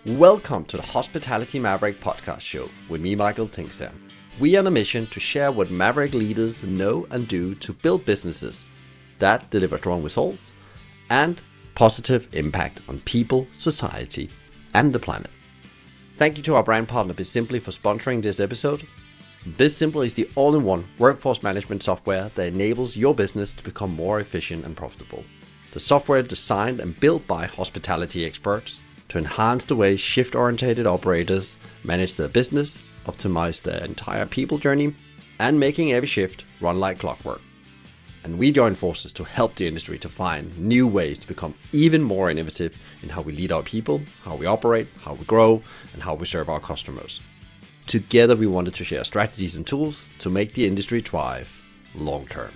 Welcome to the Hospitality Maverick podcast show with me, Michael Tinkster. We are on a mission to share what Maverick leaders know and do to build businesses that deliver strong results and positive impact on people, society, and the planet. Thank you to our brand partner BizSimply for sponsoring this episode. BizSimply is the all-in-one workforce management software that enables your business to become more efficient and profitable. The software designed and built by hospitality experts to enhance the way shift-oriented operators manage their business, optimize their entire people journey, and making every shift run like clockwork. And we join forces to help the industry to find new ways to become even more innovative in how we lead our people, how we operate, how we grow, and how we serve our customers. Together, we wanted to share strategies and tools to make the industry thrive long term.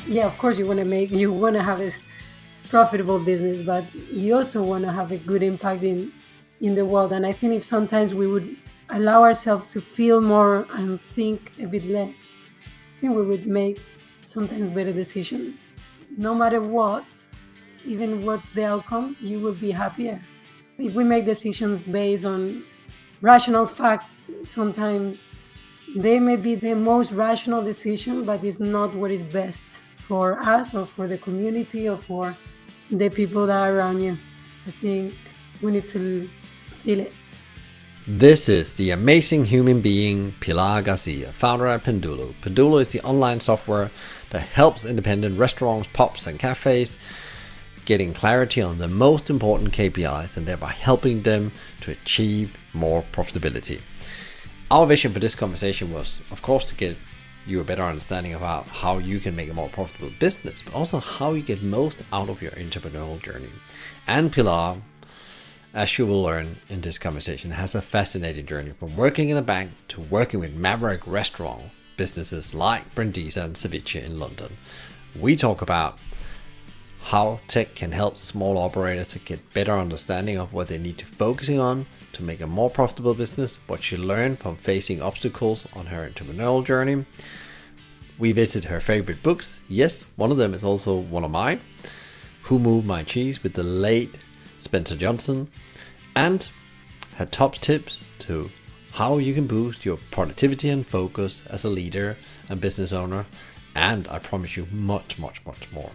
Yeah, of course you want to have a profitable business, but you also want to have a good impact in the world. And I think if sometimes we would allow ourselves to feel more and think a bit less, I think we would make sometimes better decisions. No matter what, even what's the outcome, you will be happier. If we make decisions based on rational facts, sometimes they may be the most rational decision, but it's not what is best for us or for the community or for the people that are around you. I think we need to feel it. This is the amazing human being Pilar Garcia, founder of Pendulo. Pendulo is the online software that helps independent restaurants, pubs, and cafes getting clarity on the most important KPIs and thereby helping them to achieve more profitability. Our vision for this conversation was, of course, to get you a better understanding about how you can make a more profitable business, but also how you get most out of your entrepreneurial journey. And Pilar, as you will learn in this conversation, has a fascinating journey from working in a bank to working with maverick restaurant businesses like Brindisa and Ceviche in London. We talk about how tech can help small operators to get better understanding of what they need to focusing on to make a more profitable business, what she learned from facing obstacles on her entrepreneurial journey. We visit her favorite books. Yes, one of them is also one of mine, Who Moved My Cheese with the late Spencer Johnson, and her top tips to how you can boost your productivity and focus as a leader and business owner. And I promise you much, much, much more.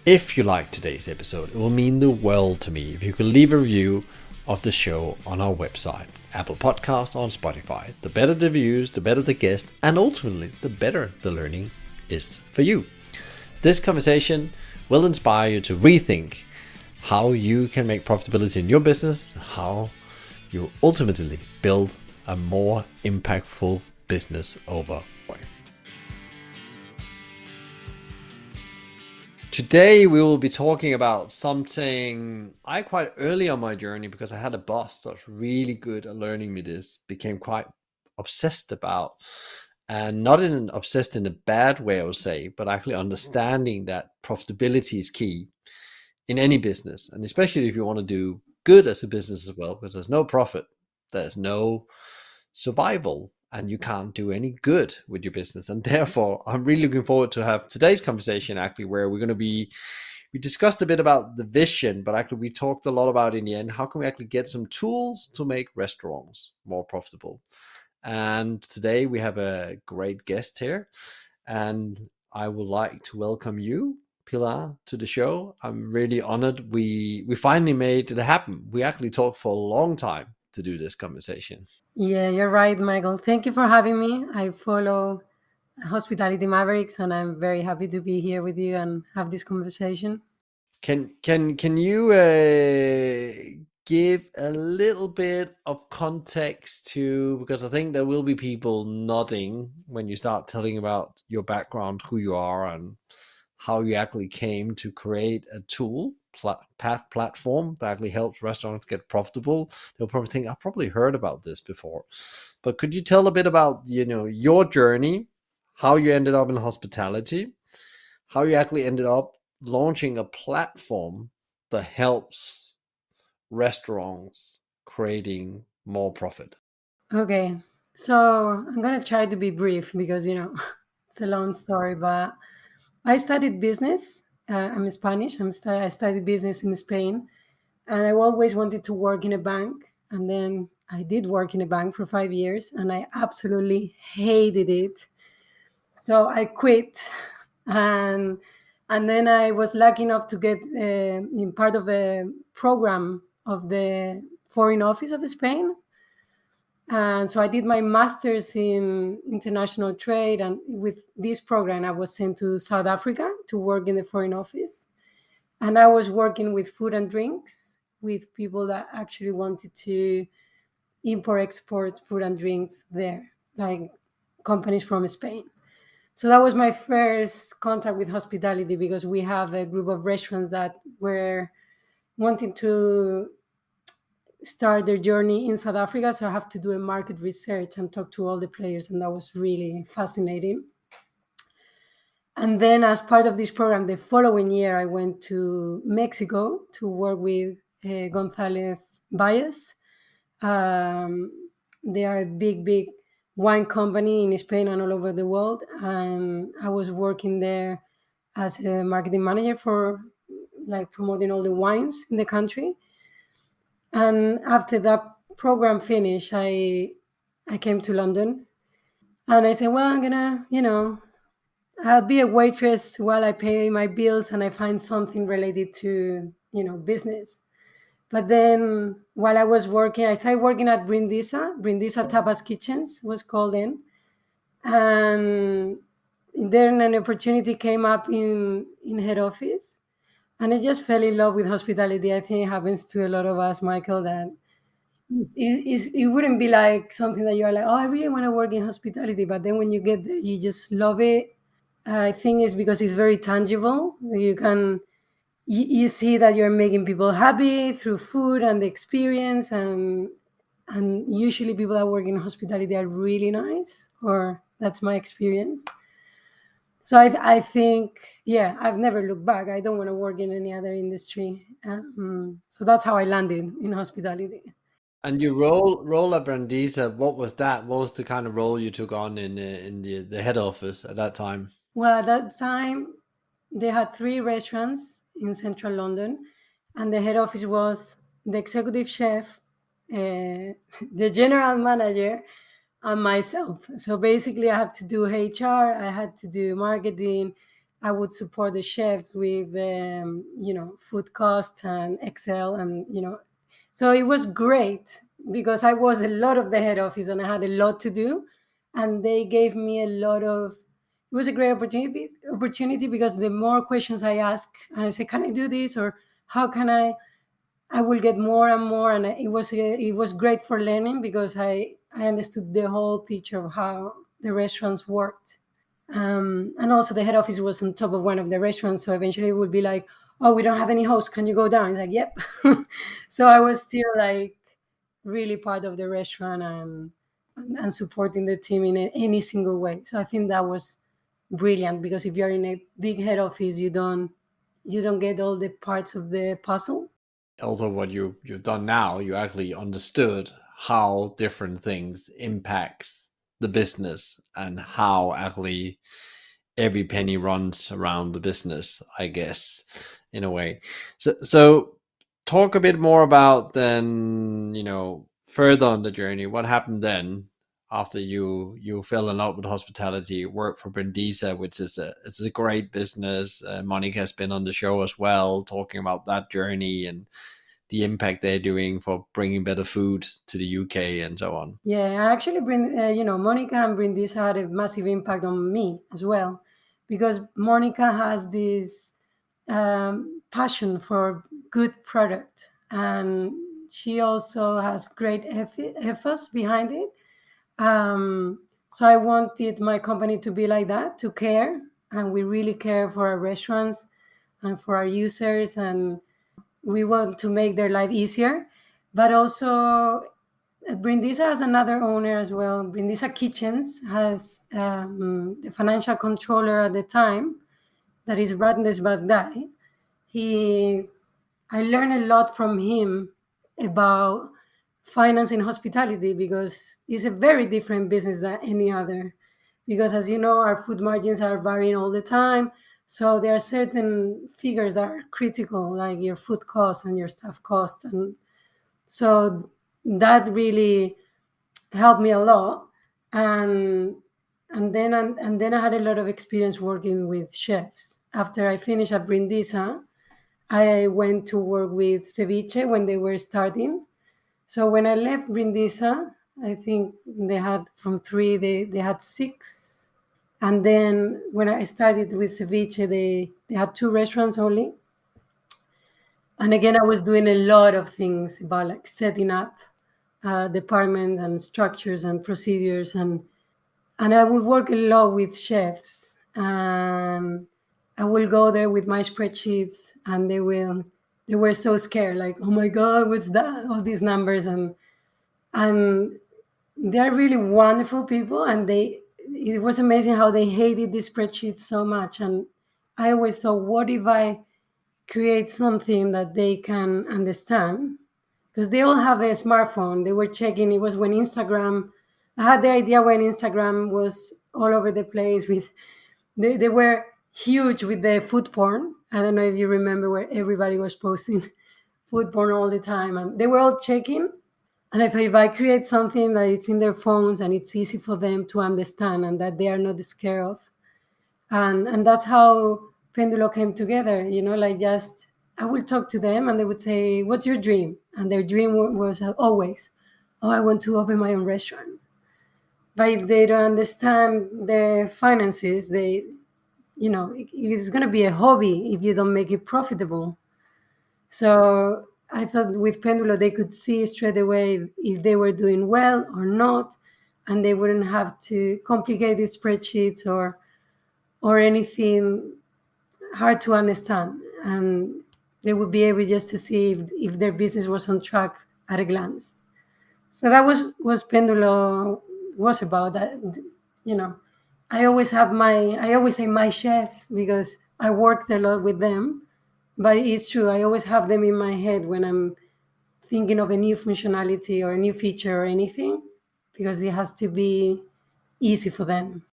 If you like today's episode, it will mean the world to me if you could leave a review of the show on our website, Apple Podcast, or on Spotify. The better the views, the better the guest, and ultimately the better the learning is for you. This conversation will inspire you to rethink how you can make profitability in your business, how you ultimately build a more impactful business over time. Today we will be talking about something I quite early on my journey, because I had a boss that was really good at learning me this, became quite obsessed about, and not obsessed in a bad way, I would say, but actually understanding that profitability is key in any business, and especially if you want to do good as a business as well, because there's no profit, there's no survival, and you can't do any good with your business. And therefore, I'm really looking forward to have today's conversation, actually, where we discussed a bit about the vision, but actually we talked a lot about in the end, how can we actually get some tools to make restaurants more profitable? And today we have a great guest here, and I would like to welcome you, Pilar, to the show. I'm really honored. We finally made it happen. We actually talked for a long time to do this conversation. Yeah, you're right, Michael. Thank you for having me. I follow Hospitality Mavericks, and I'm very happy to be here with you and have this conversation. Can you give a little bit of context to, because I think there will be people nodding when you start telling about your background, who you are, and how you actually came to create a tool platform that actually helps restaurants get profitable. They'll probably think, I've probably heard about this before. But could you tell a bit about, your journey, how you ended up in hospitality, how you actually ended up launching a platform that helps restaurants creating more profit? Okay, so I'm going to try to be brief because, it's a long story, but I studied business I'm Spanish. I studied business in Spain, and I always wanted to work in a bank. And then I did work in a bank for 5 years, and I absolutely hated it. So I quit, and then I was lucky enough to get in part of a program of the Foreign Office of Spain. And so I did my master's in international trade, and with this program, I was sent to South Africa to work in the Foreign Office. And I was working with food and drinks with people that actually wanted to import export food and drinks there, like companies from Spain. So that was my first contact with hospitality, because we have a group of restaurants that were wanting to start their journey in South Africa. So I have to do a market research and talk to all the players, and that was really fascinating. And then, as part of this program, the following year, I went to Mexico to work with Gonzalez Baez. They are a big wine company in Spain and all over the world. And I was working there as a marketing manager for like promoting all the wines in the country. And after that program finished, I came to London, and I said, well, I'm gonna, I'll be a waitress while I pay my bills and I find something related to, business. But then while I was working, I started working at Brindisa Tapas Kitchens was called in. And then an opportunity came up in head office. And I just fell in love with hospitality. I think it happens to a lot of us, Michael, that it wouldn't be like something that you're like, oh, I really want to work in hospitality. But then when you get there, you just love it. I think it's because it's very tangible. You see that you're making people happy through food and the experience, and usually people that work in hospitality are really nice, or that's my experience. So I think, yeah, I've never looked back. I don't want to work in any other industry. So that's how I landed in hospitality. And your role at Brandisa, what was that? What was the kind of role you took on in the head office at that time? Well, at that time, they had three restaurants in central London, and the head office was the executive chef, the general manager, and myself. So basically, I had to do HR, I had to do marketing, I would support the chefs with, food cost and Excel, and so it was great because I was a lot of the head office and I had a lot to do, and they gave me a lot of. It was a great opportunity because the more questions I ask and I say, "Can I do this?" or "How can I?" I will get more and more, and it was great for learning because I understood the whole picture of how the restaurants worked. And also the head office was on top of one of the restaurants, so eventually it would be like, oh, we don't have any host, can you go down? It's like, yep. So I was still like really part of the restaurant, and supporting the team in any single way. So I think that was brilliant, because if you're in a big head office, you don't get all the parts of the puzzle. Also, what you've done now, you actually understood how different things impacts the business and how actually every penny runs around the business, I guess, in a way. So talk a bit more about then, further on the journey. What happened then after you fell in love with hospitality, worked for Brindisa, which is it's a great business. Monica has been on the show as well, talking about that journey and the impact they're doing for bringing better food to the UK and so on. Yeah, I actually Monica and Brindis had a massive impact on me as well, because Monica has this passion for good product, and she also has great ethos behind it. So I wanted my company to be like that, to care, and we really care for our restaurants and for our users, and we want to make their life easier. But also, Brindisa has another owner as well. Brindisa Kitchens has the financial controller at the time, that is Radnes Bagdai. He, I learned a lot from him about finance in hospitality, because it's a very different business than any other. Because as you know, our food margins are varying all the time. So there are certain figures that are critical, like your food cost and your staff cost, and so that really helped me a lot. And then I had a lot of experience working with chefs. After I finished at Brindisa, I went to work with Ceviche when they were starting. So when I left Brindisa, I think they had from three, they had six. And then when I started with Ceviche, they had two restaurants only. And again, I was doing a lot of things about like setting up departments and structures and procedures, and I would work a lot with chefs, and I will go there with my spreadsheets, and they were so scared, like, oh my god, what's that? All these numbers, and they're really wonderful people, and it was amazing how they hated these spreadsheets so much. And I always thought, what if I create something that they can understand? Because they all have a smartphone. They were checking. It was when Instagram. I had the idea when Instagram was all over the place with. They were huge with the food porn. I don't know if you remember where everybody was posting food porn all the time, and they were all checking. And if I create something that it's in their phones and it's easy for them to understand and that they are not scared of, and that's how Pendulo came together. Like, just I will talk to them and they would say, what's your dream? And their dream was always, oh, I want to open my own restaurant. But if they don't understand their finances, it's going to be a hobby if you don't make it profitable. So I thought with Pendulo they could see straight away if they were doing well or not, and they wouldn't have to complicate the spreadsheets or anything hard to understand, and they would be able just to see if their business was on track at a glance. So that was Pendulo was about. That you know, I always say my chefs because I worked a lot with them, but it's true. I always have them in my head when I'm thinking of a new functionality or a new feature or anything, because it has to be easy for them.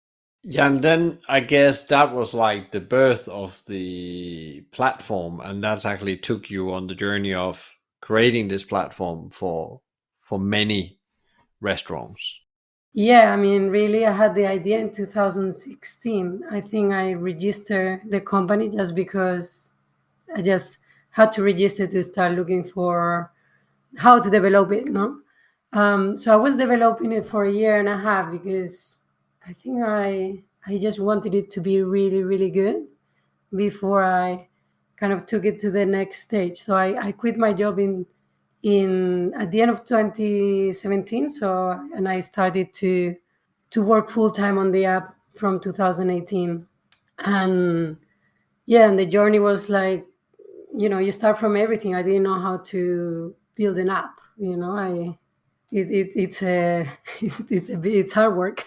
Yeah, and then I guess that was like the birth of the platform, and that's actually took you on the journey of creating this platform for many restaurants. Yeah, I mean, really, I had the idea in 2016. I think I registered the company just because I just had to register to start looking for how to develop it, no? So I was developing it for a year and a half because I think I just wanted it to be really, really good before I kind of took it to the next stage. So I quit my job in at the end of 2017. So, and I started to work full time on the app from 2018. And yeah, and the journey was like, you start from everything. I didn't know how to build an app. It's a it's hard work.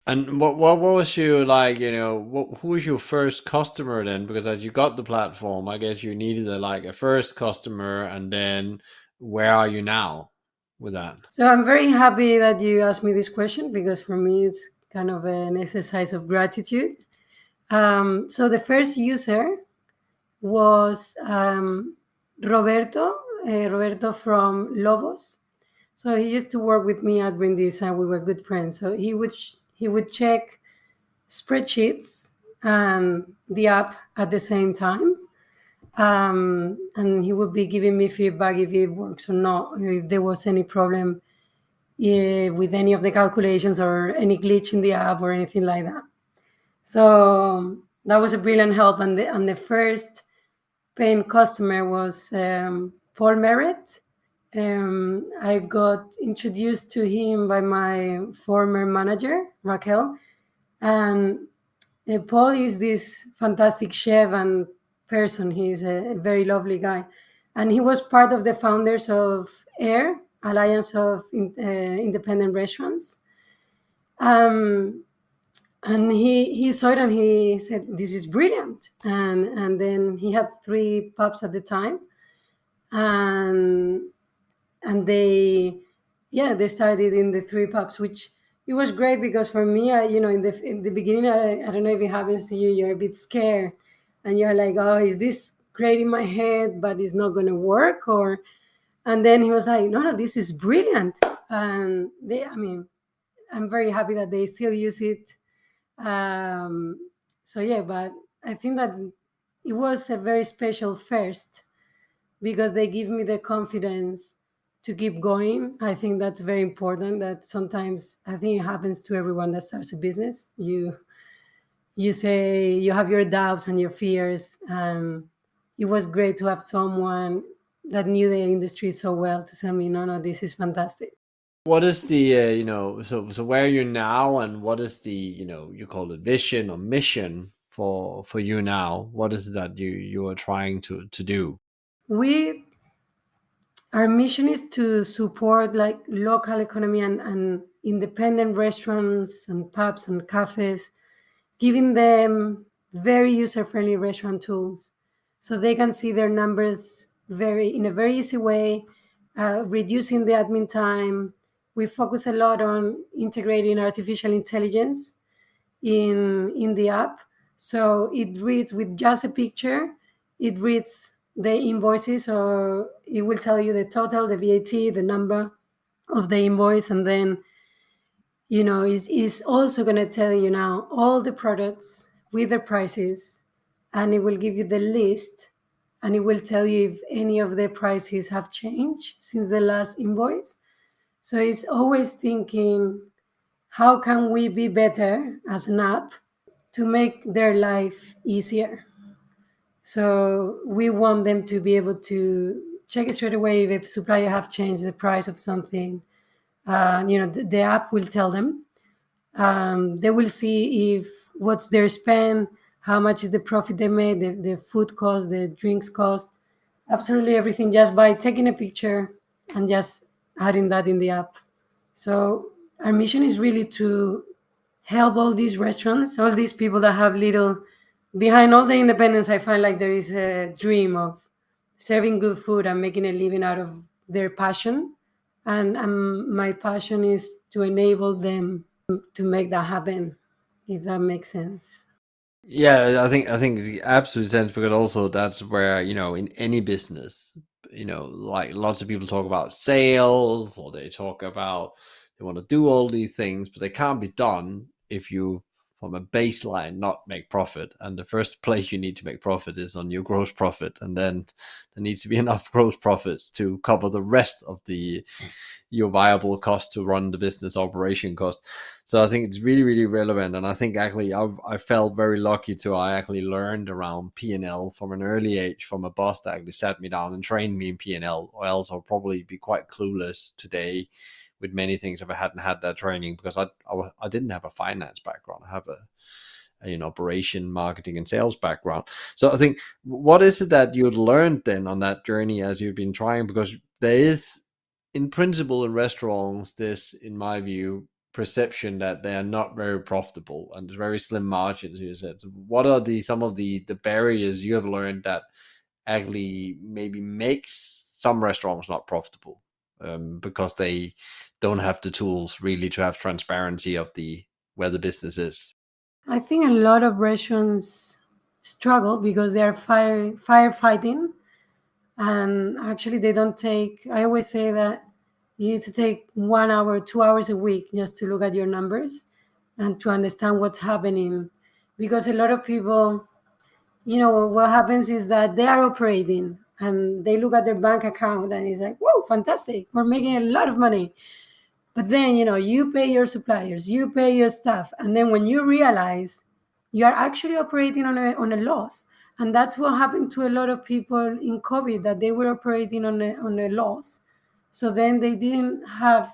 And what was your like, who was your first customer then? Because as you got the platform, I guess you needed a first customer, and then where are you now with that? So I'm very happy that you asked me this question because for me it's kind of an exercise of gratitude. So the first user was Roberto from Lobos. So he used to work with me at Brindis, and we were good friends. So he would check spreadsheets and the app at the same time, and he would be giving me feedback if it works or not, if there was any problem with any of the calculations or any glitch in the app or anything like that. So that was a brilliant help. And the first paying customer was Paul Merritt. I got introduced to him by my former manager, Raquel. And Paul is this fantastic chef and person. He's a very lovely guy. And he was part of the founders of AIR, Alliance of Independent Restaurants. Um, and he saw it and he said, this is brilliant. And then he had three pubs at the time. And they started in the three pubs, which it was great because for me, in the beginning, I don't know if it happens to you, you're a bit scared and you're like, oh, is this great in my head, but it's not going to work? Or, and then he was like, no, no, this is brilliant. And I'm very happy that they still use it. Um, so yeah, but I think that it was a very special first because they give me the confidence to keep going. I think that's very important. That sometimes I think it happens to everyone that starts a business. You say you have your doubts and your fears, and it was great to have someone that knew the industry so well to tell me, no, no, this is fantastic. What is the so where are you now, and what is the you call it vision or mission for you now? What is it that you are trying to do? We Our mission is to support like local economy and independent restaurants and pubs and cafes, giving them very user-friendly restaurant tools so they can see their numbers in a very easy way, reducing the admin time. We focus a lot on integrating artificial intelligence in the app, so it reads with just a picture. It reads the invoices, or it will tell you the total, the VAT, the number of the invoice, and then is also going to tell you now all the products with the prices, and it will give you the list, and it will tell you if any of the prices have changed since the last invoice. So it's always thinking, how can we be better as an app to make their life easier? So we want them to be able to check straight away if a supplier have changed the price of something. The app will tell them. They will see if what's their spend, how much is the profit they made, the food cost, the drinks cost, absolutely everything, just by taking a picture and just adding that in the app. So our mission is really to help all these restaurants, all these people that have little, behind all the independence, I find like there is a dream of serving good food and making a living out of their passion. And my passion is to enable them to make that happen, if that makes sense. Yeah, I think it absolute sense, because also that's where, in any business, like lots of people talk about sales, or they talk about they want to do all these things, but they can't be done if you, from a baseline, not make profit. And the first place you need to make profit is on your gross profit, and then there needs to be enough gross profits to cover the rest of the your viable cost to run the business operation cost. So I think it's really, really relevant. And I think actually I felt very lucky to, I actually learned around P&L from an early age from a boss that actually sat me down and trained me in P&L, or else I'll probably be quite clueless today with many things if I hadn't had that training, because I didn't have a finance background. I have a operation, marketing, and sales background. So I think, what is it that you'd learned then on that journey as you've been trying? Because there is, in principle, in restaurants, this, in my view, perception that they are not very profitable and there's very slim margins. You said, so what are some of the barriers you have learned that actually maybe makes some restaurants not profitable, because they don't have the tools really to have transparency of the where the business is? I think a lot of restaurants struggle because they are firefighting, and actually they don't take, I always say that you need to take 1 hour, 2 hours a week just to look at your numbers and to understand what's happening, because a lot of people, what happens is that they are operating and they look at their bank account and it's like, whoa, fantastic, we're making a lot of money. But then, you pay your suppliers, you pay your staff, and then when you realize you are actually operating on a loss. And that's what happened to a lot of people in COVID, that they were operating on a loss. So then they didn't have,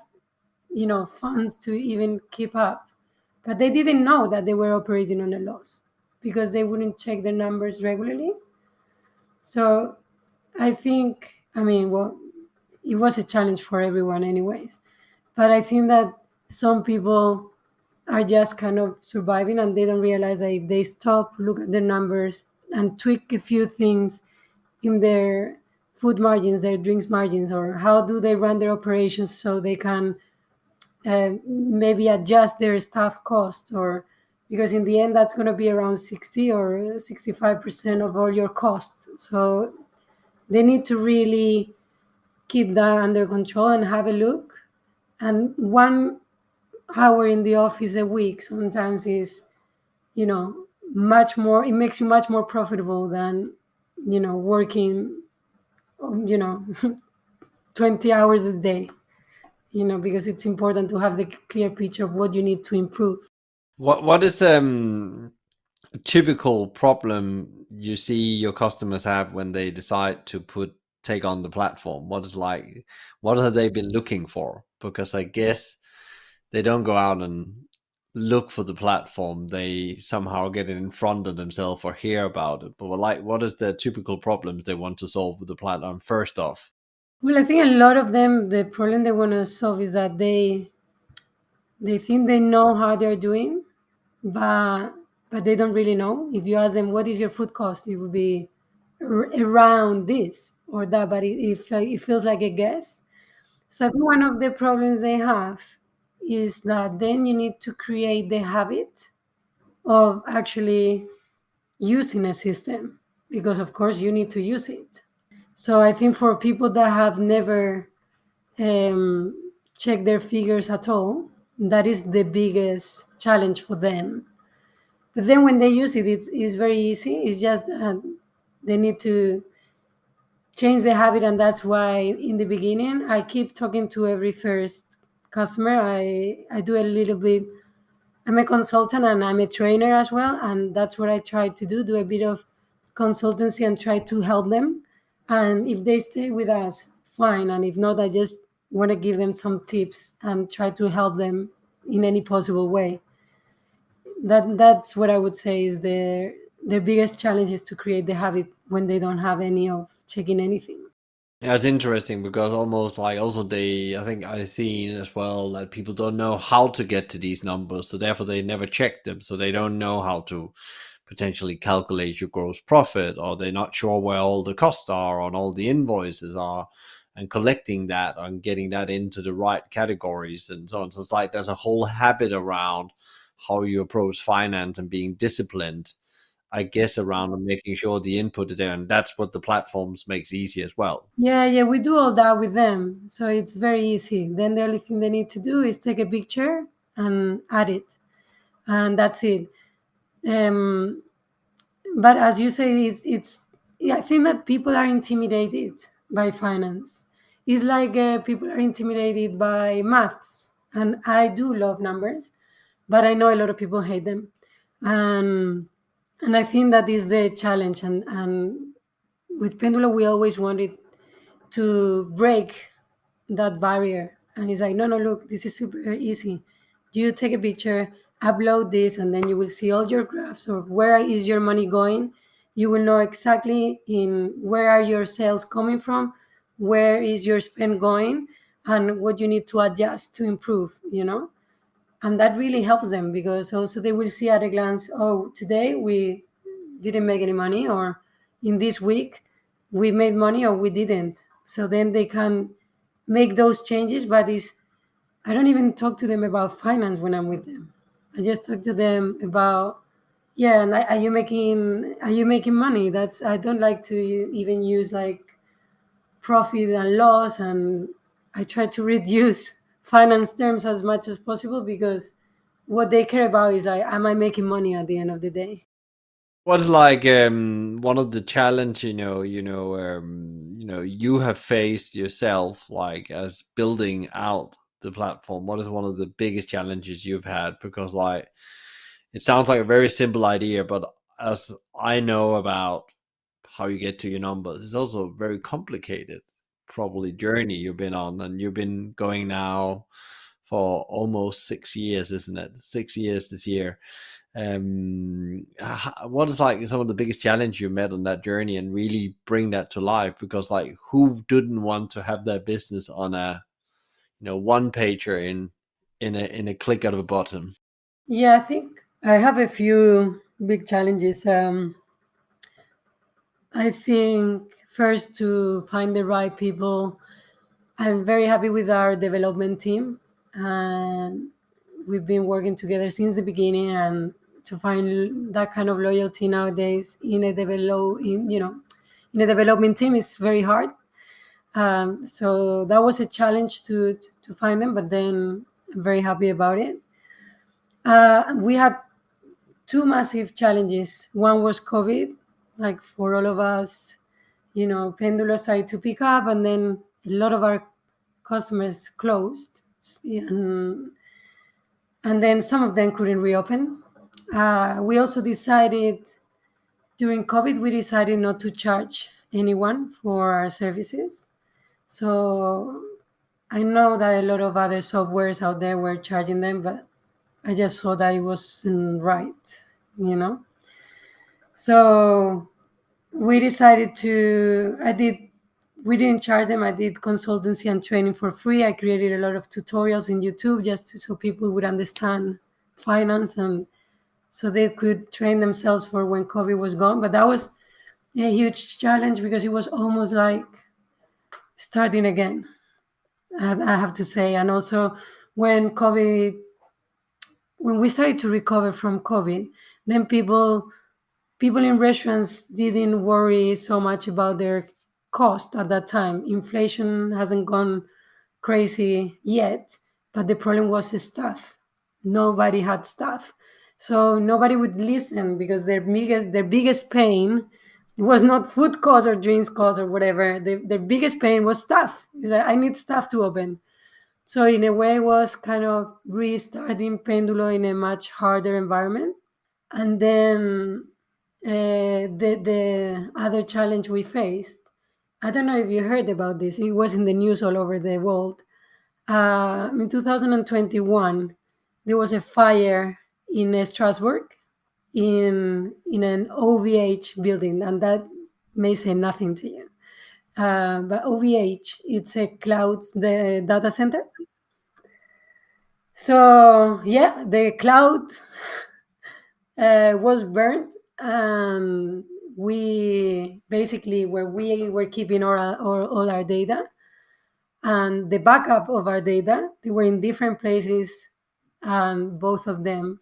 funds to even keep up. But they didn't know that they were operating on a loss because they wouldn't check their numbers regularly. So I think, well, it was a challenge for everyone, anyways. But I think that some people are just kind of surviving and they don't realize that if they stop, look at their numbers, and tweak a few things in their food margins, their drinks margins, or how do they run their operations so they can maybe adjust their staff cost, or because in the end that's going to be around 60 or 65% of all your costs. So they need to really keep that under control and have a look. And 1 hour in the office a week sometimes is, you know, much more, it makes you much more profitable than, working, you know, 20 hours a day, because it's important to have the clear picture of what you need to improve. What is a typical problem you see your customers have when they decide to take on the platform? What have they been looking for? Because I guess they don't go out and look for the platform. They somehow get it in front of themselves or hear about it. But what is the typical problems they want to solve with the platform first off? Well, I think a lot of them, the problem they want to solve is that they think they know how they're doing, but they don't really know. If you ask them what is your food cost, it would be around this or that, but it feels like a guess. So I think one of the problems they have is that then you need to create the habit of actually using a system, because of course you need to use it. So I think for people that have never checked their figures at all, that is the biggest challenge for them. But then when they use it, it's very easy. It's just that they need to change the habit, and that's why in the beginning I keep talking to every first customer. I do a little bit. I'm a consultant and I'm a trainer as well, and that's what I try to do a bit of consultancy and try to help them. And if they stay with us, fine, and if not, I just want to give them some tips and try to help them in any possible way. That's what I would say is their biggest challenge is to create the habit when they don't have any of checking anything. Yeah, it's interesting because almost like also I think I've seen as well that people don't know how to get to these numbers, so therefore they never check them, so they don't know how to potentially calculate your gross profit, or they're not sure where all the costs are and all the invoices are, and collecting that and getting that into the right categories and so on. So it's like there's a whole habit around how you approach finance and being disciplined, I guess, around making sure the input is there, and that's what the platforms makes easy as well. Yeah, yeah, we do all that with them. So it's very easy. Then the only thing they need to do is take a picture and add it. And that's it. Um, but as you say, it's yeah, I think that people are intimidated by finance. It's like people are intimidated by maths. And I do love numbers, but I know a lot of people hate them. And, and I think that is the challenge. And with Pendulo, we always wanted to break that barrier. And he's like, no, no, look, this is super easy. You take a picture, upload this, and then you will see all your graphs of where is your money going. You will know exactly in where are your sales coming from, where is your spend going, and what you need to adjust to improve. And that really helps them because also they will see at a glance, oh, today we didn't make any money, or in this week we made money or we didn't. So then they can make those changes. But it's, I don't even talk to them about finance when I'm with them. I just talk to them about, yeah, and are you making money? That's, I don't like to even use like profit and loss, and I try to reduce finance terms as much as possible because what they care about is like, am I making money at the end of the day? What's like one of the challenge you have faced yourself, like as building out the platform? What is one of the biggest challenges you've had? Because like it sounds like a very simple idea, but as I know about how you get to your numbers, it's also a very complicated probably journey you've been on, and you've been going now for almost 6 years, isn't it? 6 years this year. What is like some of the biggest challenge you met on that journey, and really bring that to life? Because like who didn't want to have their business on a one pager in a click out of a button? Yeah, I think I have a few big challenges. I think first to find the right people. I'm very happy with our development team. and we've been working together since the beginning. And to find that kind of loyalty nowadays in a in a development team is very hard. So that was a challenge to find them, but then I'm very happy about it. We had two massive challenges. One was COVID, like for all of us, Pendulo started to pick up, and then a lot of our customers closed, and then some of them couldn't reopen. We also decided during COVID, we decided not to charge anyone for our services. So I know that a lot of other softwares out there were charging them, but I just saw that it wasn't right, you know? So we decided we didn't charge them. I did consultancy and training for free. I created a lot of tutorials in YouTube so people would understand finance, and so they could train themselves for when COVID was gone. But that was a huge challenge because it was almost like starting again, I have to say. And also when COVID, when we started to recover from COVID, then people in restaurants didn't worry so much about their cost at that time. Inflation hasn't gone crazy yet, but the problem was the staff. Nobody had staff. So nobody would listen because their biggest pain was not food cost or drinks cost or whatever. Their biggest pain was staff. Is that I need staff to open. So in a way, it was kind of restarting Pendulo in a much harder environment. And then the other challenge we faced, I don't know if you heard about this. It was in the news all over the world. In 2021, there was a fire in Strasbourg in an OVH building, and that may say nothing to you. But OVH, it's a the data center. So yeah, the cloud was burnt, and we basically where we were keeping all our data and the backup of our data, they were in different places, and both of them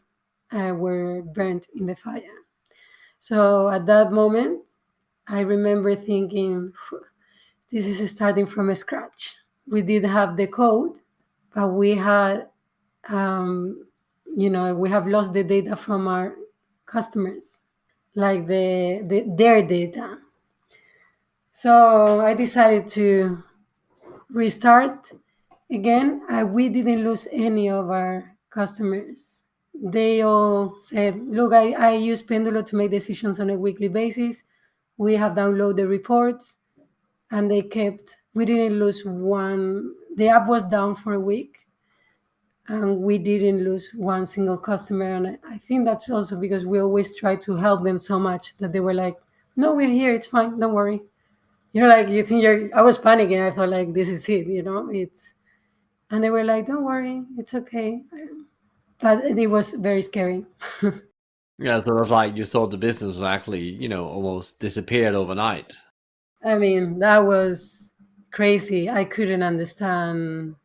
were burnt in the fire. So at that moment, I remember thinking, this is starting from scratch. We did have the code, but we had, we have lost the data from our customers, like their data. So I decided to restart again. We didn't lose any of our customers. They all said, look, I use Pendulo to make decisions on a weekly basis. We have downloaded the reports, and we didn't lose one. The app was down for a week, and we didn't lose one single customer. And I think that's also because we always try to help them so much that they were like, no, we're here. It's fine. Don't worry. I was panicking. I thought like, this is and they were like, don't worry. It's okay. But it was very scary. Yeah, so it was like you thought the business was actually, almost disappeared overnight. I mean, that was crazy. I couldn't understand,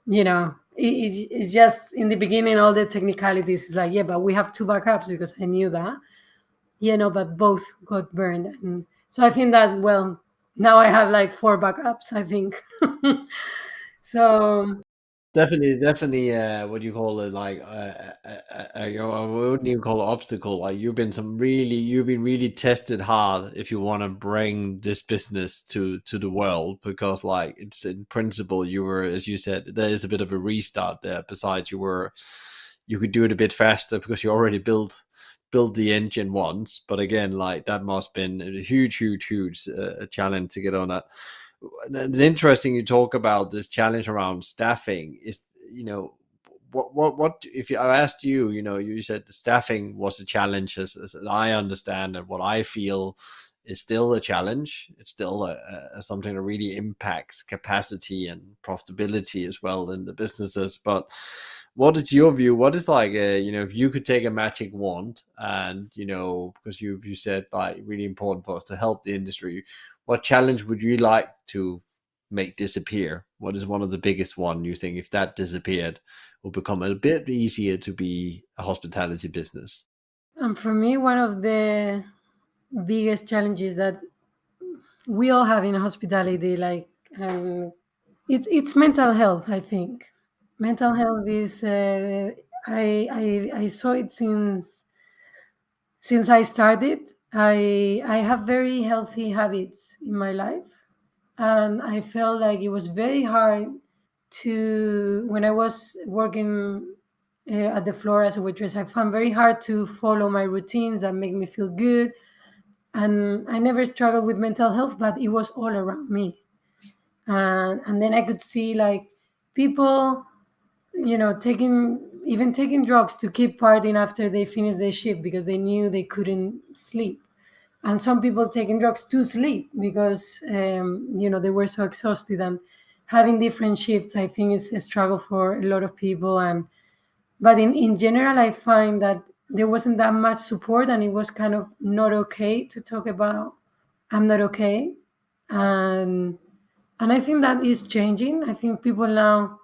it's just in the beginning, all the technicalities is like, yeah, but we have two backups because I knew that, but both got burned. And so I think that, well, now I have like four backups, I think. So, Definitely, definitely. What do you call it? Like, I wouldn't even call it obstacle. Like, you've been really tested hard if you want to bring this business to the world, because, like, it's in principle, you were, as you said, there is a bit of a restart there. Besides, you could do it a bit faster because you already built the engine once. But again, like, that must have been a huge, huge, huge challenge to get on that. It's interesting you talk about this challenge around staffing. Is, what if I asked you, you said the staffing was a challenge, as I understand, and what I feel is still a challenge. It's still something that really impacts capacity and profitability as well in the businesses. But what is your view? What is like, if you could take a magic wand and, because you said, like, really important for us to help the industry, what challenge would you like to make disappear? What is one of the biggest one you think if that disappeared will become a bit easier to be a hospitality business? And for me, one of the biggest challenges that we all have in hospitality, like, it's mental health. I think mental health is. I saw it since I started. I have very healthy habits in my life, and I felt like it was very hard to when I was working at the floor as a waitress. I found very hard to follow my routines that make me feel good, and I never struggled with mental health, but it was all around me. And then I could see like people, taking drugs to keep partying after they finish their shift because they knew they couldn't sleep, and some people taking drugs to sleep because they were so exhausted. And having different shifts, I think, is a struggle for a lot of people. And but in general, I find that there wasn't that much support, and it was kind of not okay to talk about I'm not okay. And and I think that is changing. I think people now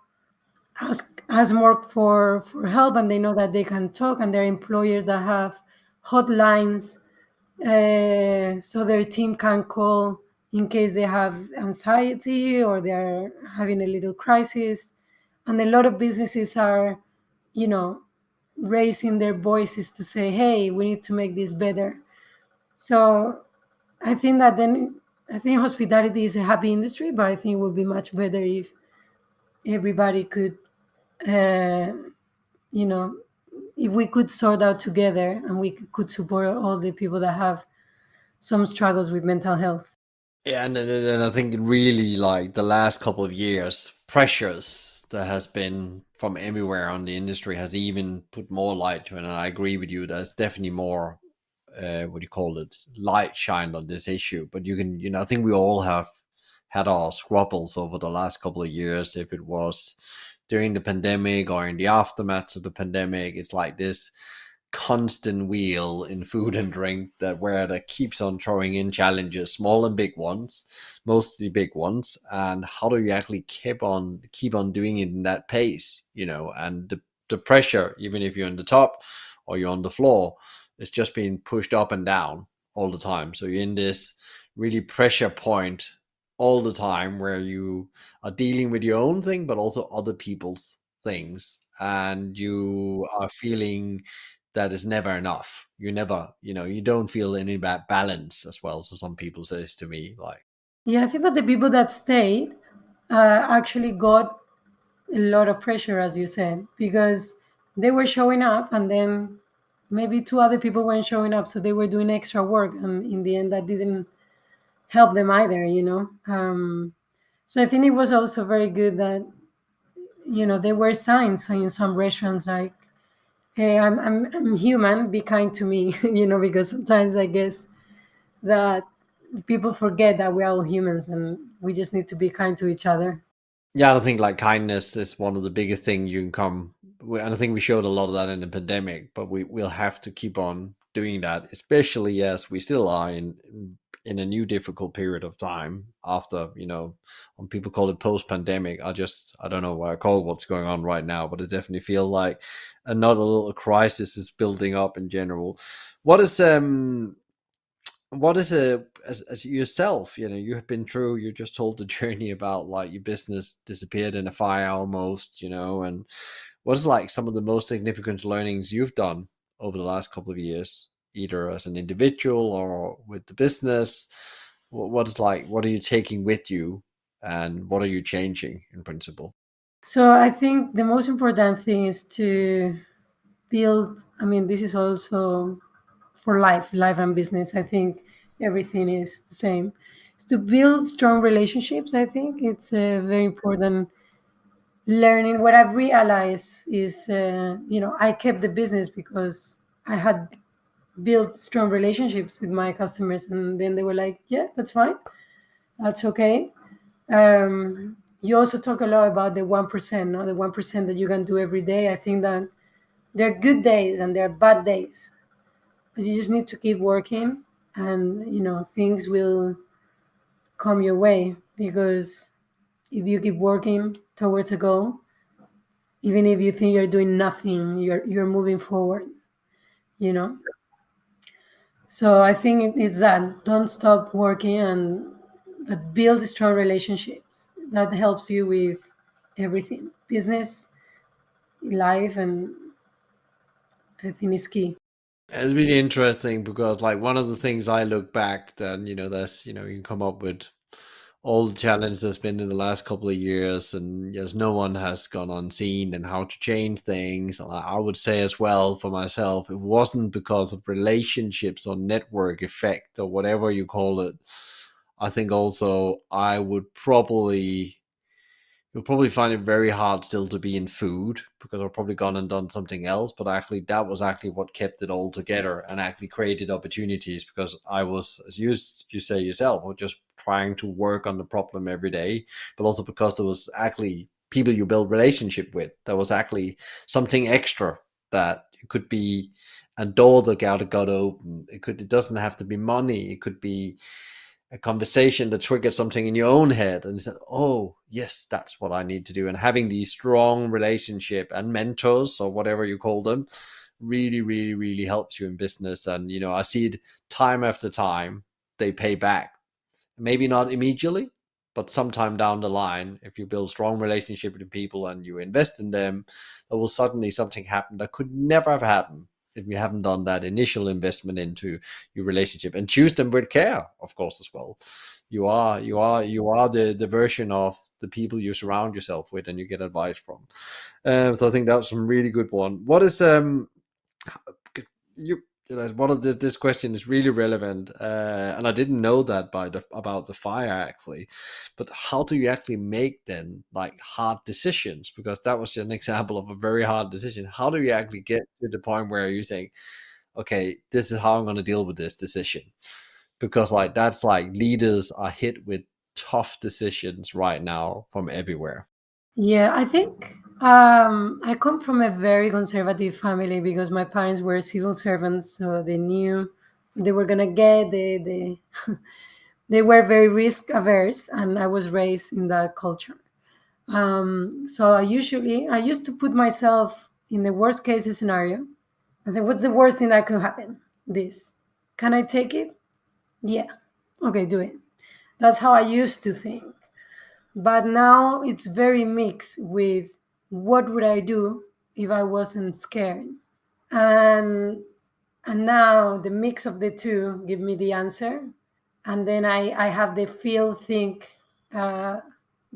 ask more for help, and they know that they can talk, and there are employers that have hotlines, so their team can call in case they have anxiety or they're having a little crisis. And a lot of businesses are, you know, raising their voices to say, hey, we need to make this better. So I think that then I think hospitality is a happy industry, but I think it would be much better if everybody could, uh, you know, if we could sort out together and we could support all the people that have some struggles with mental health. Yeah, and I think really like the last couple of years, pressures that has been from everywhere on the industry has even put more light to it. And I agree with you. There's definitely more, what do you call it, light shined on this issue. But you can, I think we all have had our squabbles over the last couple of years. If it was during the pandemic or in the aftermath of the pandemic, it's like this constant wheel in food and drink that keeps on throwing in challenges, small and big ones, mostly big ones. And how do you actually keep on doing it in that pace, and the pressure, even if you're on the top or you're on the floor, it's just being pushed up and down all the time. So you're in this really pressure point all the time where you are dealing with your own thing but also other people's things, and you are feeling that is never enough. You never, you don't feel any bad balance as well. So some people says to me like, Yeah, I think that the people that stayed actually got a lot of pressure, as you said, because they were showing up, and then maybe two other people weren't showing up, so they were doing extra work, and in the end, that didn't help them either. So I think it was also very good that there were signs in some restaurants like, "Hey, I'm human. Be kind to me," because sometimes I guess that people forget that we're all humans and we just need to be kind to each other. yeah, I think like kindness is one of the biggest thing you can come. And I think we showed a lot of that in the pandemic, but we'll have to keep on doing that, especially as we still are in a new difficult period of time after, when people call it post pandemic. I don't know what I call what's going on right now, but it definitely feel like another little crisis is building up in general. What is as yourself, you have been through, you just told the journey about like your business disappeared in a fire almost, and what is like some of the most significant learnings you've done over the last couple of years, either as an individual or with the business? What are you taking with you, and what are you changing in principle? So I think the most important thing is to build. I mean, this is also for life and business. I think everything is the same. Is to build strong relationships. I think it's very important. Learning what I've realized is, I kept the business because I had built strong relationships with my customers, and then they were like, "Yeah, that's fine, that's okay." You also talk a lot about the 1%, no? The 1% that you can do every day. I think that there are good days and there are bad days, but you just need to keep working, and things will come your way because if you keep working towards a goal, even if you think you're doing nothing, you're moving forward, you know. So I think it's that don't stop working, and but build strong relationships. That helps you with everything, business, life, and I think it's key. It's really interesting because, like, one of the things I look back, then there's you can come up with all the challenge that's been in the last couple of years, and yes, no one has gone unseen and how to change things. I would say as well for myself, it wasn't because of relationships or network effect or whatever you call it. I think also I would probably you'll probably find it very hard still to be in food because I've probably gone and done something else. But actually, that was actually what kept it all together and actually created opportunities because I was, as you say yourself, was just trying to work on the problem every day, but also because there was actually people you build relationship with. There was actually something extra that it could be a door that got open. It doesn't have to be money. It could be a conversation that triggered something in your own head and you said, oh yes, that's what I need to do. And having these strong relationship and mentors or whatever you call them really, really, really helps you in business. And I see it time after time, they pay back. Maybe not immediately, but sometime down the line, if you build strong relationship with the people and you invest in them, there will suddenly something happen that could never have happened if you haven't done that initial investment into your relationship, and choose them with care, of course, as well. You are the version of the people you surround yourself with and you get advice from. So I think that's some really good one. What is you one of this question is really relevant, and I didn't know that about the fire actually. But how do you actually make then like hard decisions? Because that was an example of a very hard decision. How do you actually get to the point where you think, okay, this is how I'm going to deal with this decision? Because like that's like leaders are hit with tough decisions right now from everywhere. Yeah, I think I come from a very conservative family because my parents were civil servants, so they knew they were gonna get they they were very risk averse, and I was raised in that culture. So I used to put myself in the worst case scenario and say, what's the worst thing that could happen? This. Can I take it? Yeah. Okay, do it. That's how I used to think. But now it's very mixed with what would I do if I wasn't scared? And and now the mix of the two give me the answer. And then I have the feel think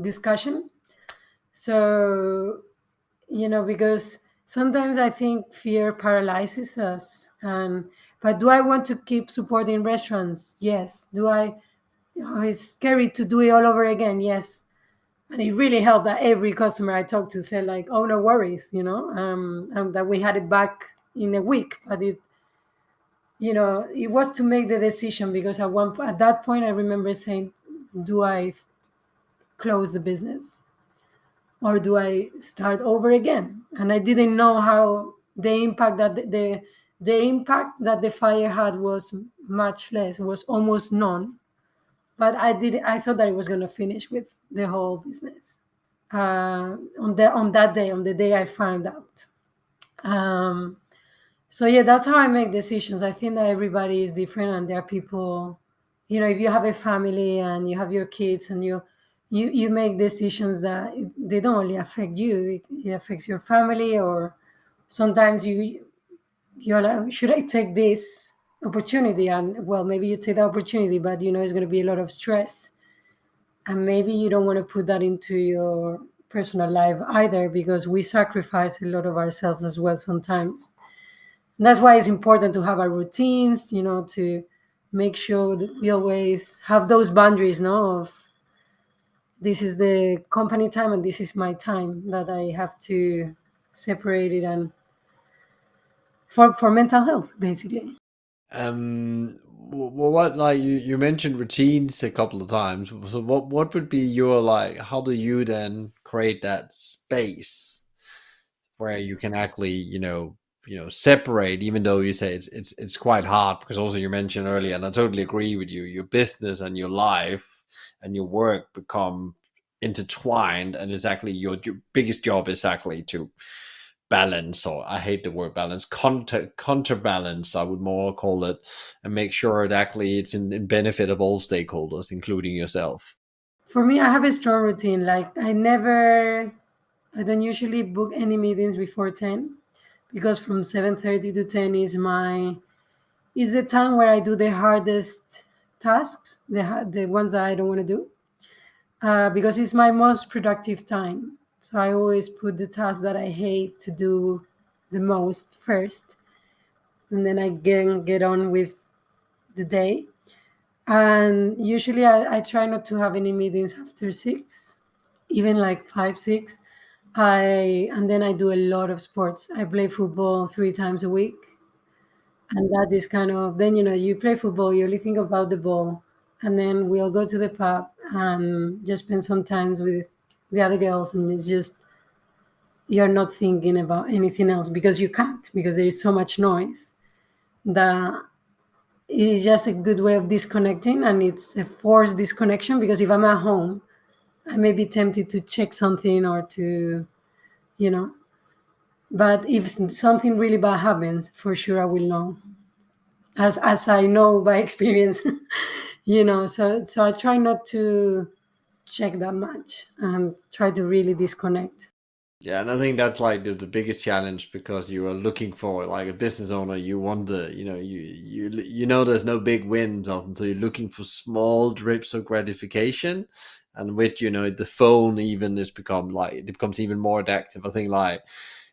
discussion. So, because sometimes I think fear paralyzes us. But do I want to keep supporting restaurants? Yes. Do I? It's scary to do it all over again. Yes. And it really helped that every customer I talked to said like, "Oh, no worries," and that we had it back in a week. But it was to make the decision because at that point I remember saying, "Do I close the business or do I start over again?" And I didn't know how the impact that the impact that the fire had was much less, was almost none. But I thought that it was going to finish with the whole business on that day, on the day I found out. Um, so yeah, that's how I make decisions. I think that everybody is different, and there are people, if you have a family and you have your kids, and you make decisions that they don't only affect you; it affects your family. Or sometimes you're like, should I take this opportunity? And well, maybe you take the opportunity, but it's going to be a lot of stress, and maybe you don't want to put that into your personal life either, because we sacrifice a lot of ourselves as well sometimes. And that's why it's important to have our routines, to make sure that we always have those boundaries, no, of this is the company time and this is my time, that I have to separate it, and for mental health basically. What, like, you mentioned routines a couple of times. So what would be your, like, how do you then create that space where you can actually separate, even though you say it's quite hard, because also you mentioned earlier, and I totally agree with you, your business and your life and your work become intertwined, and exactly your biggest job is actually to balance, or I hate the word balance, counterbalance, I would more call it, and make sure that actually it's in benefit of all stakeholders, including yourself. For me, I have a strong routine. Like I don't usually book any meetings before 10, because from 7:30 to 10 is the time where I do the hardest tasks, the ones that I don't want to do, because it's my most productive time. So I always put the tasks that I hate to do the most first, and then I get on with the day. And usually I try not to have any meetings after 6, even like 5, 6. And then I do a lot of sports. I play football 3 times a week. And that is kind of, then, you play football, you only think about the ball. And then we'll go to the pub and just spend some time with the other girls. And it's just, you're not thinking about anything else because you can't, because there is so much noise that it's just a good way of disconnecting. And it's a forced disconnection, because if I'm at home, I may be tempted to check something or to, you know, but if something really bad happens, for sure I will know, as I know by experience. So I try not to check that much and try to really disconnect. Yeah, and I think that's like the biggest challenge, because you are looking for, like a business owner, you wonder, there's no big wins often, so you're looking for small drips of gratification, and with the phone even is become like it becomes even more addictive. I think like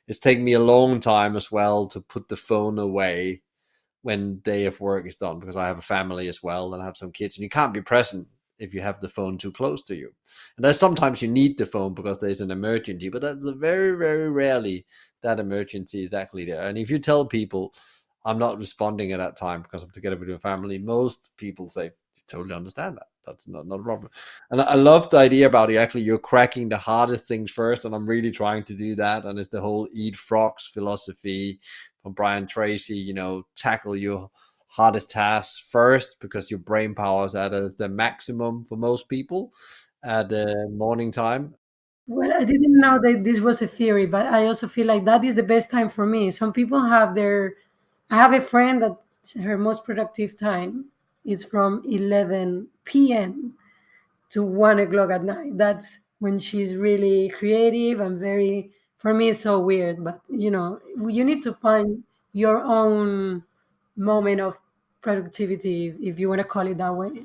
it's taken me a long time as well to put the phone away when day of work is done, because I have a family as well and I have some kids, and you can't be present if you have the phone too close to you. And there's sometimes you need the phone because there's an emergency, but that's very, very rarely that emergency is actually there. And if you tell people I'm not responding at that time because I'm together with your family, most people say, totally understand that. That's not a problem. And I love the idea about it. Actually, you're cracking the hardest things first, and I'm really trying to do that. And it's the whole eat frogs philosophy from Brian Tracy. Tackle your hardest tasks first, because your brain power is at the maximum for most people at the morning time. Well, I didn't know that this was a theory, but I also feel like that is the best time for me. Some people have I have a friend that her most productive time is from 11 p.m. to 1 o'clock at night. That's when she's really creative and very, for me, it's so weird. But, you need to find your own moment of productivity, if you want to call it that way.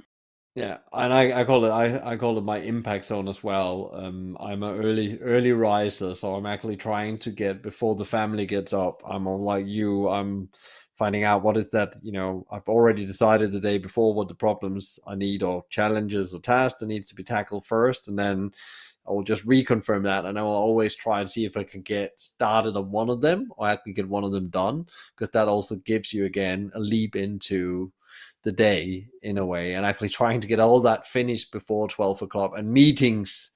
Yeah, and I call it my impact zone as well. I'm an early riser, so I'm actually trying to get before the family gets up. I'm on like you. I'm finding out what is that. I've already decided the day before what the problems I need, or challenges or tasks that needs to be tackled first, and then I will just reconfirm that, and I will always try and see if I can get started on one of them, or I can get one of them done, because that also gives you again a leap into the day in a way, and actually trying to get all that finished before 12 o'clock. And meetings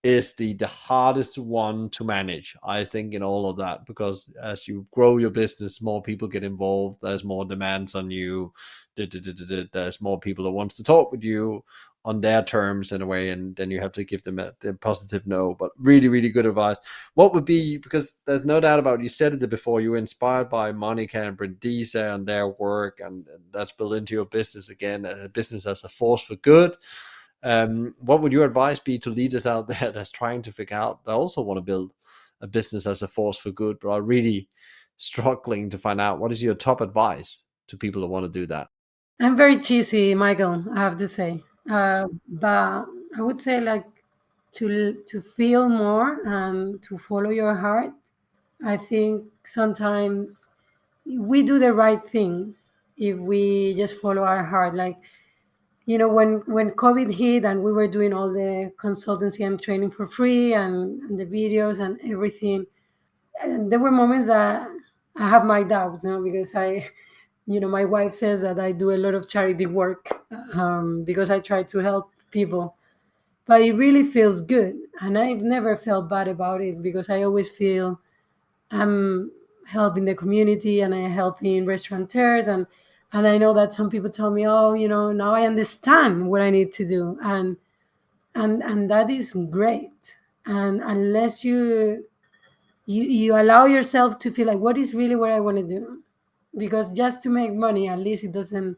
is the hardest one to manage, I think, in all of that, because as you grow your business, more people get involved, there's more demands on you, there's more people that wants to talk with you on their terms in a way, and then you have to give them a positive no. But really, really good advice. What would be, because there's no doubt about it, you said it before, you were inspired by Monica and Brindisa and their work, and that's built into your business again, a business as a force for good. What would your advice be to leaders out there that's trying to figure out, they also want to build a business as a force for good, but are really struggling to find out, what is your top advice to people who want to do that? I'm very cheesy, Michael, I have to say. But I would say, like, to feel more and to follow your heart. I think sometimes we do the right things if we just follow our heart. Like, when COVID hit and we were doing all the consultancy and training for free, and the videos and everything, and there were moments that I have my doubts, because my wife says that I do a lot of charity work, because I try to help people, but it really feels good. And I've never felt bad about it, because I always feel I'm helping the community and I'm helping restaurateurs. And I know that some people tell me, oh, now I understand what I need to do. And and that is great. And unless you allow yourself to feel like what is really what I want to do, because just to make money, at least it doesn't,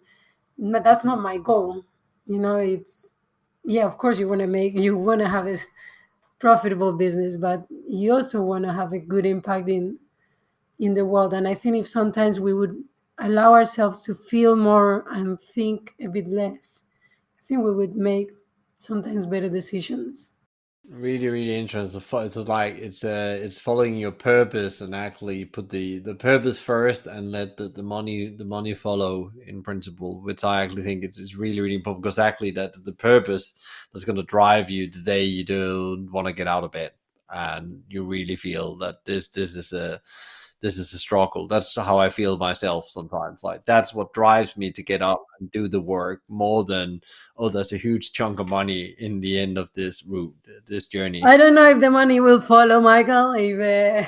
that's not my goal. It's, yeah, of course you want to have a profitable business, but you also want to have a good impact in the world. And I think if sometimes we would allow ourselves to feel more and think a bit less, I think we would make sometimes better decisions. Really, really interesting. It's like it's following your purpose and actually put the purpose first and let the money follow in principle, which I actually think it's really, really important because actually that's the purpose that's going to drive you the day you don't want to get out of bed and you really feel that this is a struggle. That's how I feel myself sometimes. Like that's what drives me to get up and do the work more than, oh, there's a huge chunk of money in the end of this route, this journey. I don't know if the money will follow, Michael, if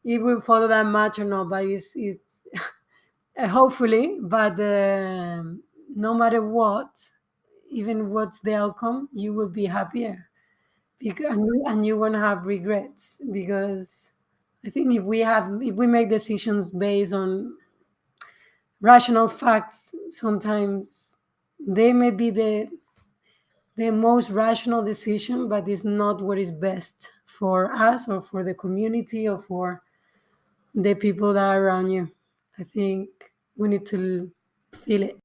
it will follow that much or not, but it's hopefully. But no matter what, even what's the outcome, you will be happier, because and you won't have regrets, because I think if we make decisions based on rational facts, sometimes they may be the most rational decision, but it's not what is best for us or for the community or for the people that are around you. I think we need to feel it.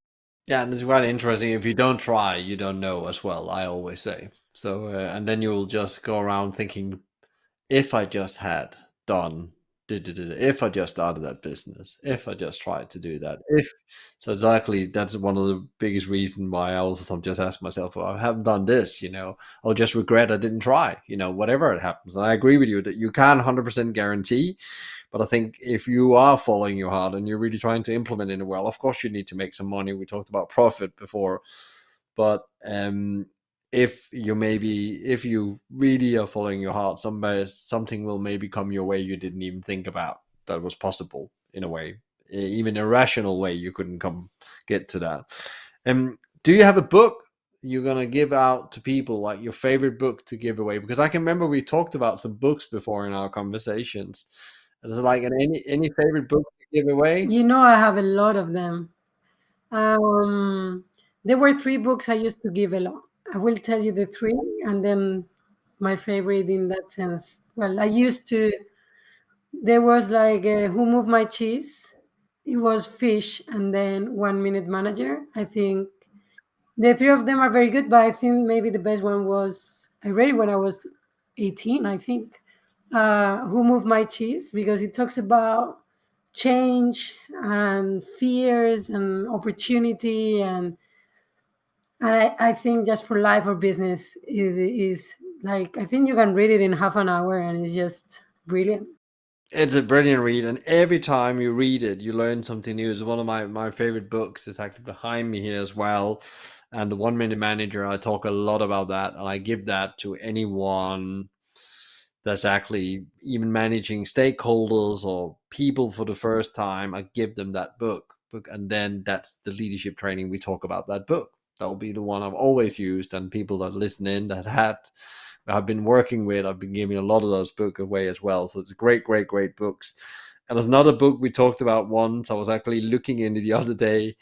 Yeah, and it's quite interesting. If you don't try, you don't know as well. I always say so, and then you'll just go around thinking, if I just had done, if I just started that business, if I just tried to do that, if so, exactly that's one of the biggest reasons why I also sometimes just ask myself, well, I haven't done this, I'll just regret I didn't try, whatever it happens. And I agree with you that you can't 100% guarantee, but I think if you are following your heart and you're really trying to implement it well, of course you need to make some money. We talked about profit before, but if you really are following your heart, something will maybe come your way you didn't even think about that was possible in a way, even a rational way you couldn't get to that. Do you have a book you're gonna give out to people, like your favorite book to give away? Because I can remember we talked about some books before in our conversations. Is it like any favorite book to give away? I have a lot of them. Um, there were three books I used to give a lot. I will tell you the three, and then my favorite in that sense. Well, I used to. There was like Who Moved My Cheese. It was Fish, and then 1 Minute Manager. I think the three of them are very good, but I think maybe the best one was, I read it when I was 18, I think. Who Moved My Cheese, because it talks about change and fears and opportunity, and I think just for life or business, it is like, I think you can read it in half an hour and it's just brilliant. It's a brilliant read, and every time you read it, you learn something new. It's one of my favorite books. It's actually behind me here as well. And the 1 Minute Manager, I talk a lot about that, and I give that to anyone that's actually even managing stakeholders or people for the first time. I give them that book, and then that's the leadership training. We talk about that book. That'll be the one I've always used, and people that listen in that had I've been working with, I've been giving a lot of those books away as well. So it's great, great, great books. And there's another book we talked about once. I was actually looking into the other day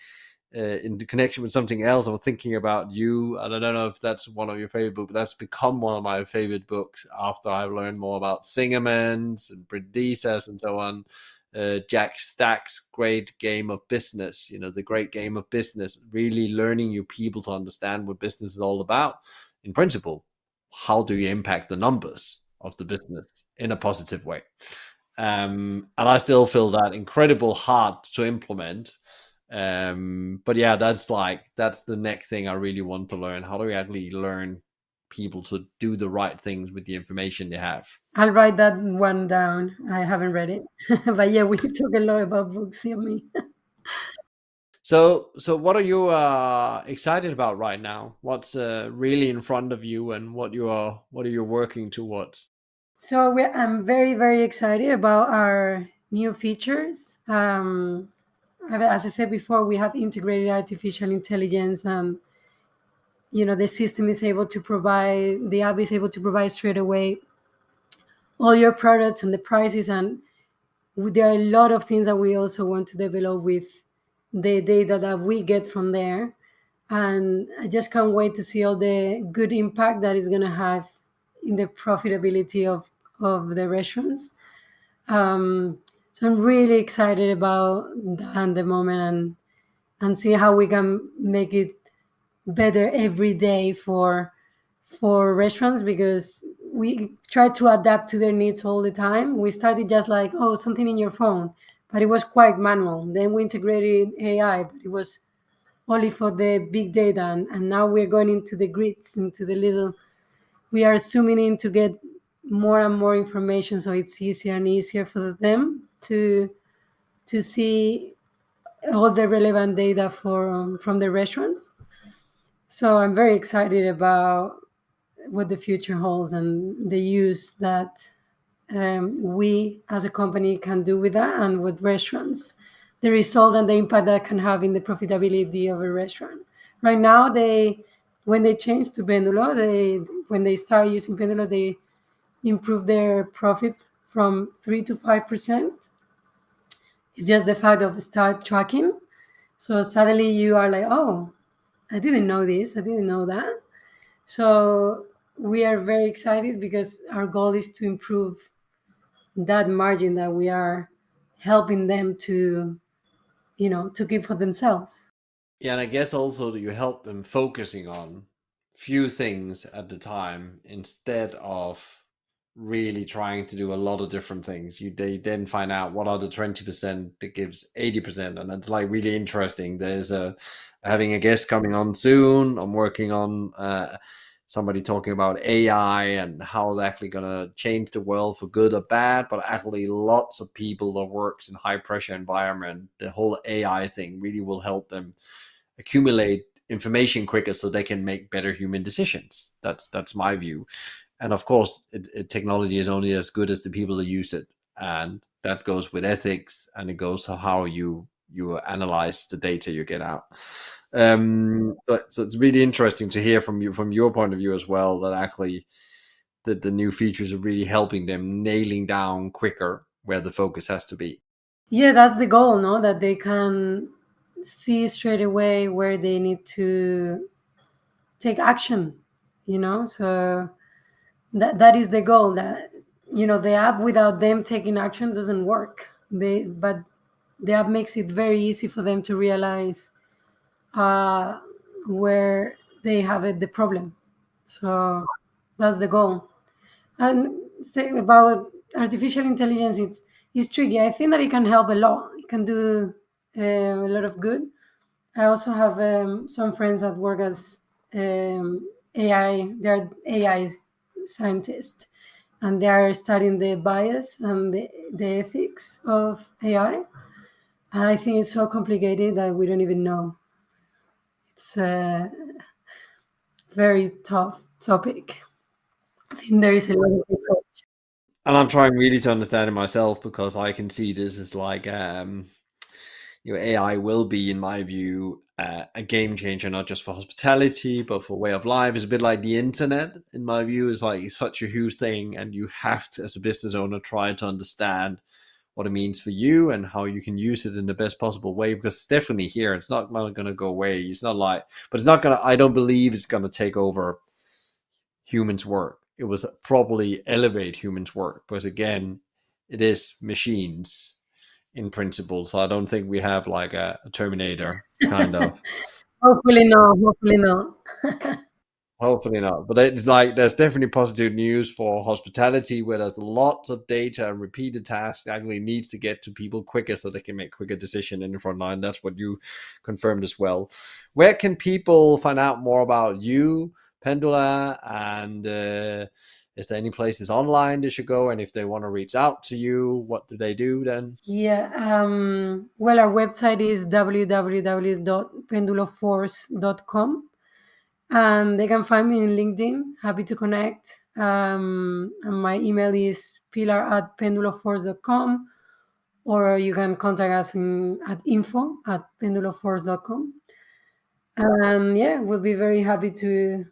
in the connection with something else. I was thinking about you, and I don't know if that's one of your favorite books, but that's become one of my favorite books after I've learned more about Singerman's and Bradisas and so on. Jack Stack's Great Game of Business, the great game of business, really learning you people to understand what business is all about in principle. How do you impact the numbers of the business in a positive way? And I still feel that incredible hard to implement. But yeah, that's the next thing I really want to learn. How do we actually learn people to do the right things with the information they have? I'll write that one down. I haven't read it, but yeah, we talk a lot about books, you and me. So what are you excited about right now? What's really in front of you, and what are you working towards? So I'm very, very excited about our new features. As I said before, we have integrated artificial intelligence, and the system is able to provide, the app is able to provide straight away all your products and the prices. And there are a lot of things that we also want to develop with the data that we get from there. And I just can't wait to see all the good impact that is going to have in the profitability of the restaurants. So I'm really excited about that at the moment, and see how we can make it better every day for restaurants, because we try to adapt to their needs all the time. We started just like, oh, something in your phone, but it was quite manual. Then we integrated AI, but it was only for the big data. And now we're going into the grids, into the little, we are zooming in to get more and more information, so it's easier and easier for them to see all the relevant data from the restaurants. So I'm very excited about what the future holds and the use that we as a company can do with that, and with restaurants, the result and the impact that can have in the profitability of a restaurant. Right now, when they change to Pendulo, when they start using Pendulo, they improve their profits from 3 to 5%. It's just the fact of start tracking. So suddenly you are like, oh, I didn't know this, I didn't know that. So we are very excited because our goal is to improve that margin that we are helping them to keep for themselves. Yeah, and I guess also that you help them focusing on few things at the time instead of really trying to do a lot of different things. They then find out what are the 20% that gives 80%, and it's like really interesting. There's a having a guest coming on soon. I'm working on somebody talking about AI and how it's actually going to change the world for good or bad. But actually, lots of people that works in high pressure environment, the whole AI thing really will help them accumulate information quicker so they can make better human decisions. That's my view. And of course, technology is only as good as the people that use it, and that goes with ethics, and it goes to how you analyze the data you get out. So it's really interesting to hear from you, from your point of view as well, that actually that the new features are really helping them nailing down quicker where the focus has to be. Yeah, that's the goal, no? That they can see straight away where they need to take action. So that is the goal. That the app without them taking action doesn't work. But the app makes it very easy for them to realize uh, where they have the problem. So that's the goal. And say about artificial intelligence, it's tricky. I think that it can help a lot. It can do a lot of good. I also have some friends that work as AI. They're AI scientists, and they are studying the bias and the ethics of AI. And I think it's so complicated that we don't even know. It's a very tough topic. I think there is a lot of research. And I'm trying really to understand it myself, because I can see this as like AI will be, in my view, a game changer, not just for hospitality but for way of life. It's a bit like the internet, in my view. Is like such a huge thing, and you have to, as a business owner, try to understand what it means for you and how you can use it in the best possible way, because it's definitely here. It's not going to go away. It's not like, but it's not going to, I don't believe it's going to take over humans' work. It was probably elevate humans' work, because again, it is machines in principle. So I don't think we have like a Terminator kind of. Hopefully not. Hopefully not. Hopefully not. But it's like there's definitely positive news for hospitality, where there's lots of data and repeated tasks that actually needs to get to people quicker so they can make quicker decision in the front line. That's what you confirmed as well. Where can people find out more about you, Pendula, and is there any places online they should go? And if they want to reach out to you, what do they do then? Yeah. Well, our website is www.penduloforce.com, and they can find me in LinkedIn. Happy to connect. And my email is pilar@penduloforce.com, or you can contact us at info@penduloforce.com. Yeah, we'll be very happy to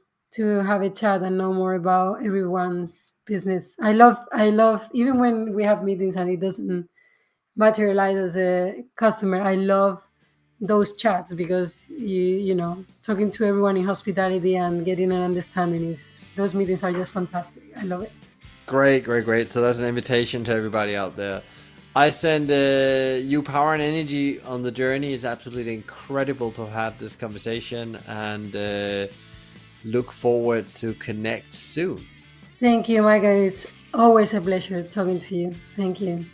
have a chat and know more about everyone's business. I love even when we have meetings and it doesn't materialize as a customer. I love those chats because you know talking to everyone in hospitality and getting an understanding is those meetings are just fantastic. I love it. Great, great, great. So that's an invitation to everybody out there. I send you power and energy on the journey. It's absolutely incredible to have had this conversation, and look forward to connect soon. Thank you, Michael. It's always a pleasure talking to you. Thank you.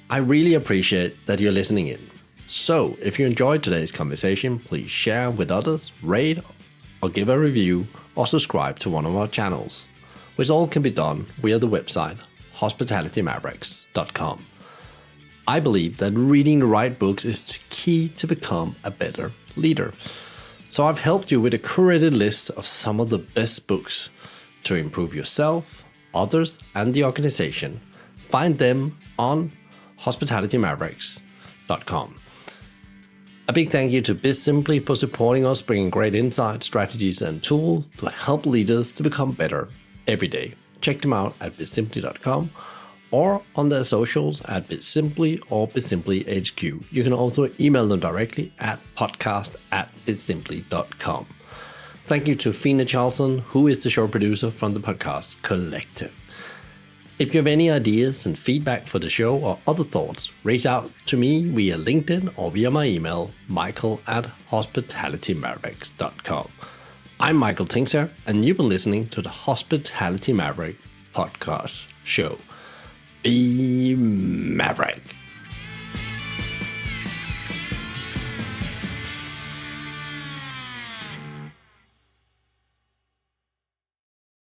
I really appreciate that you're listening in. So, if you enjoyed today's conversation, please share with others, rate or give a review, or subscribe to one of our channels, which all can be done via the website hospitalitymavericks.com. I believe that reading the right books is the key to become a better leader. So I've helped you with a curated list of some of the best books to improve yourself, others, and the organization. Find them on hospitalitymavericks.com. A big thank you to BizSimply for supporting us, bringing great insights, strategies, and tools to help leaders to become better every day. Check them out at bizsimply.com or on their socials at BizSimply or BizSimplyHQ. You can also email them directly at podcast@bizsimply.com. Thank you to Fina Charlson, who is the show producer from the Podcast Collective. If you have any ideas and feedback for the show or other thoughts, reach out to me via LinkedIn or via my email, michael@hospitalitymavericks.com. I'm Michael Tinkser, and you've been listening to the Hospitality Maverick podcast show. Be Maverick.